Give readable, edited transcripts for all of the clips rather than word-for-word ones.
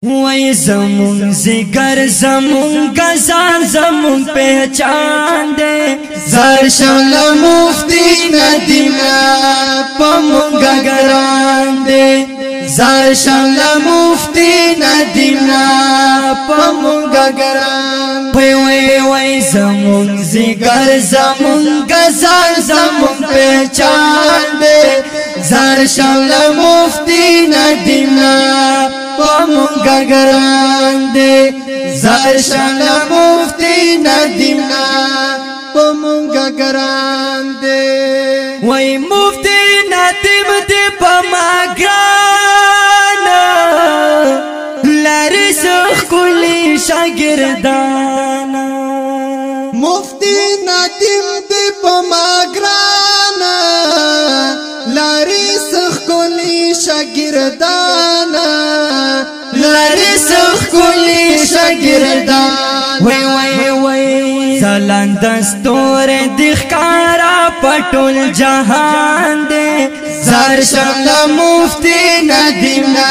وای زمون ذکر زمون گزان زمون پہچان دے زار شمل مفتی ندینا پمونگا گران دے زار شمل مفتی ندینا پمونگا گران دے وای زمون ذکر زمون گزان زمون پہچان دے زار شمل مفتی ندینا پمونگا گران دے زار شمل مفتی ندینا پمونگا گران دے وای مفتی ندیم دے پما گرانا لاری سخ کلی شاگردانا مفتی ندیم دے پما گرانا لاری سخ کلی شاگردانا لاری سخ کلی شاگردان وای زلان دستور دخکارا پټول جهان دے زار شمل مفتی ندینا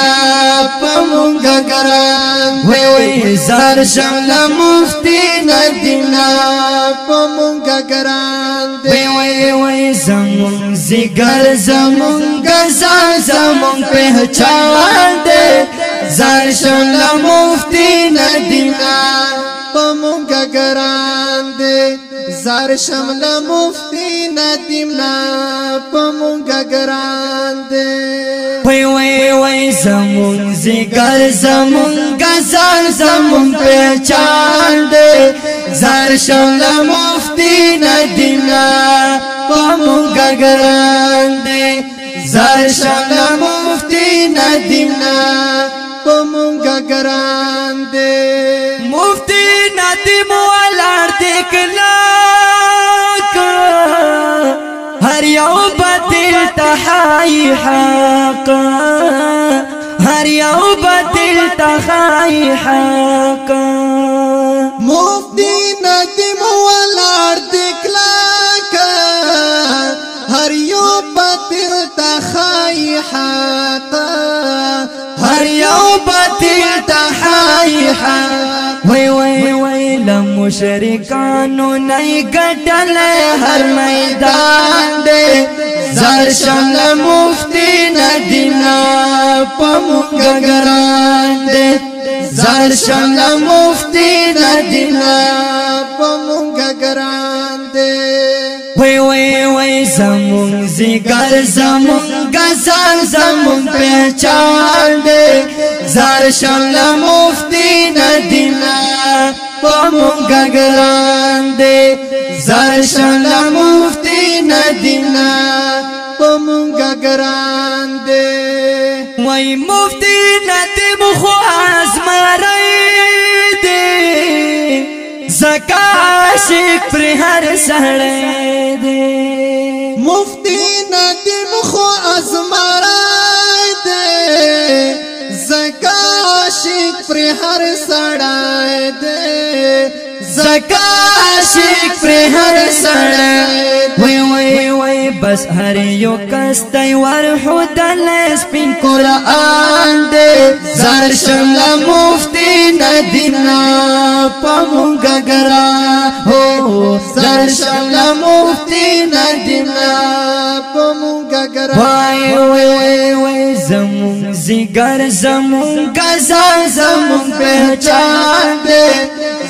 پمونگا گران وای زار شمل مفتی ندینا پمونگا گران دے وای زمون زگر زمون گزان زمون پہچان دے زار شمل مفتی ندینا پمونگا گران دے زار شمل مفتی ندینا پمونگا گران دے وای زمون ذکر زمون گزان زمون پہچان دے زار شمل مفتی ندینا پمونگا گران دے زار شمل مفتی ندینا پمونگا گران دے مفتی ندیم والار دیکھلا ہر یو بدل تحائی حقا ہر یو بدل تحائی حقا مفتی ندیم والار دیکھلا ہر یو بدل تحائی حقا ہر یو بدل تحائی حقا وای لمشرکانو نئی گٹل ہر میدان دے زار شمل مفتی ندینا پمونگا گران دے زار شمل مفتی ندینا پمونگا گران دے وای زمون ذکر زمون گزان زمون پہچان دے زار شمل مفتی ندینا پمونگا گران دے زار شمل مفتی ندینا پمونگا گران دے وای مفتی ندیم خو ازمرائی دے زکا عاشق پر ہر سڑے دے مفتی ندیم خو ازمرائی دے زکا عاشق پر ہر سڑے دے زکا عاشق پر ہر سڑے وای بس ہر یو کستی ورحودن سپین قرآن دے زار شمل مفتی ندینا پمونگا گران ہو زار شمل مفتی ندینا پمونگا گران وای زمون زگر زمون گزان زمون پہچان دے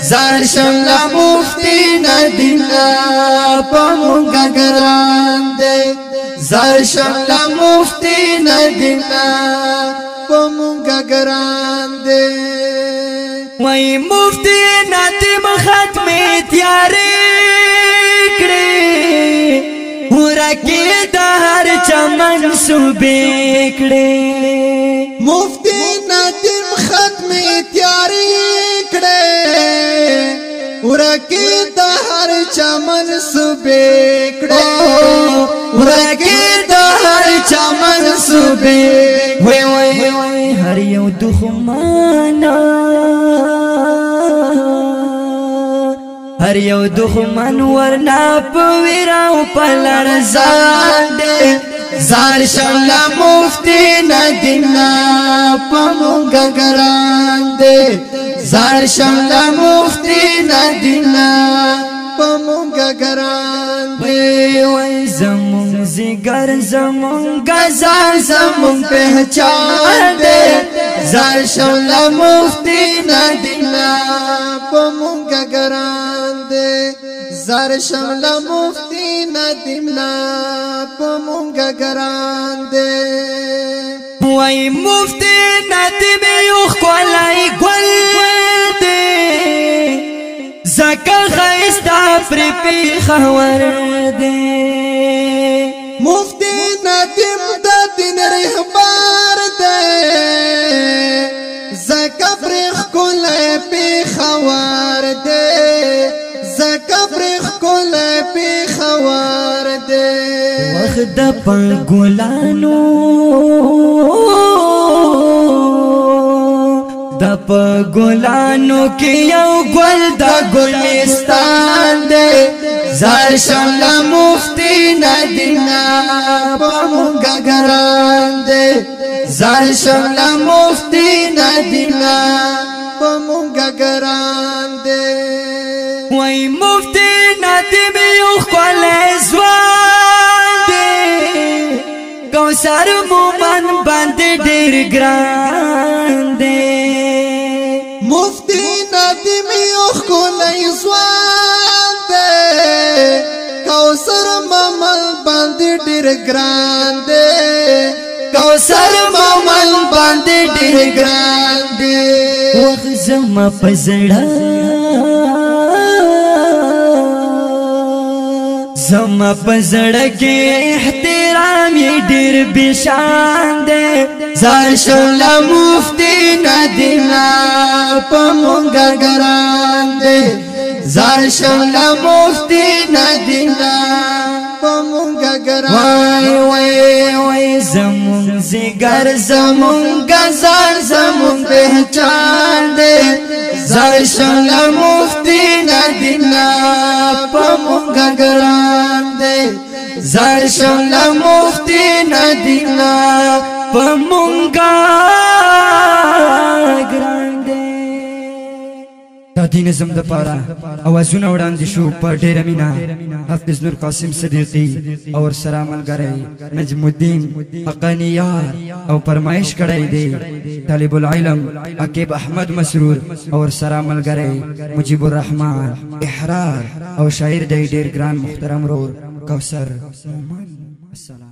زار شمل مفتی ندینا پمونگا گران دے زار شمل مفتی ندینا پمونگا گران دے وای مفتی ندیم ختم تیاری کڑے ورکی دا ہر چمن صوبے کڑے مفتی ندیم ختم تیاری کڑے ورکی دا ہر چمن صوبے کڑے ورکی دا ہر چمن صوبے وای ہر یو دخمانا ہر یو دخمن ورنا پویراو پلرزان دے زار شملا مفتی ندینا پمونگا گران دے زار شملا مفتی ندینا پمونگا گران دے وای زمون زیگر زمون گزار زمون پہچان دے زار شملا مفتی ندینا پمونگا گران دے زار شملا مفتی ندینا پمونگا گران دے وای مفتی ندیم یوخ کولای گل دے زکا خیستا پر پیخور دے مفتی ندیم دا دین رہبار دے زکا پریخ کولای پیخور دے زکا پریخ کولای پیخور دے وخت د پګولانو د پګولانو کې یو ګل د ګلستان دی زار شملا مفتی ندینا پمونگا گران دے زار شملا مفتی ندینا پمونگا گران دے وای مفتی ندیم یوخ کولای ځوان دی کوثر مومن باندې ډېر ګران دی مفتی ندیم یوخ کولای ځوان دے کوثر مومن باندې ډېر ګران دے کوثر مومن باندې ډېر ګران دے وخت زما پزړه زما پزړه کې احترام یې ډېر بشان دی زار شملا مفتی ندینا پمونگا گران دے زار شملا مفتی ندینا پمونگا گران وای وای وای زمون زیگر زمون گزار زمون پہچان دے زار شملا مفتی ندینا پمونگا گران دے زار شملا مفتی ندینا پمونگا ګران دی دا دین زم د پاره اوازونه وړاندې شو په ډېره مینا حافظ نور قاسم صدیقی او سره ملګری نجم الدین حقانی یار او فرمایش کړی دی طالب العلم عقیب احمد مسرور او سره ملګری مجيب الرحمن احرار او شاعر دی ډېر ګران محترم رور کوثر السلام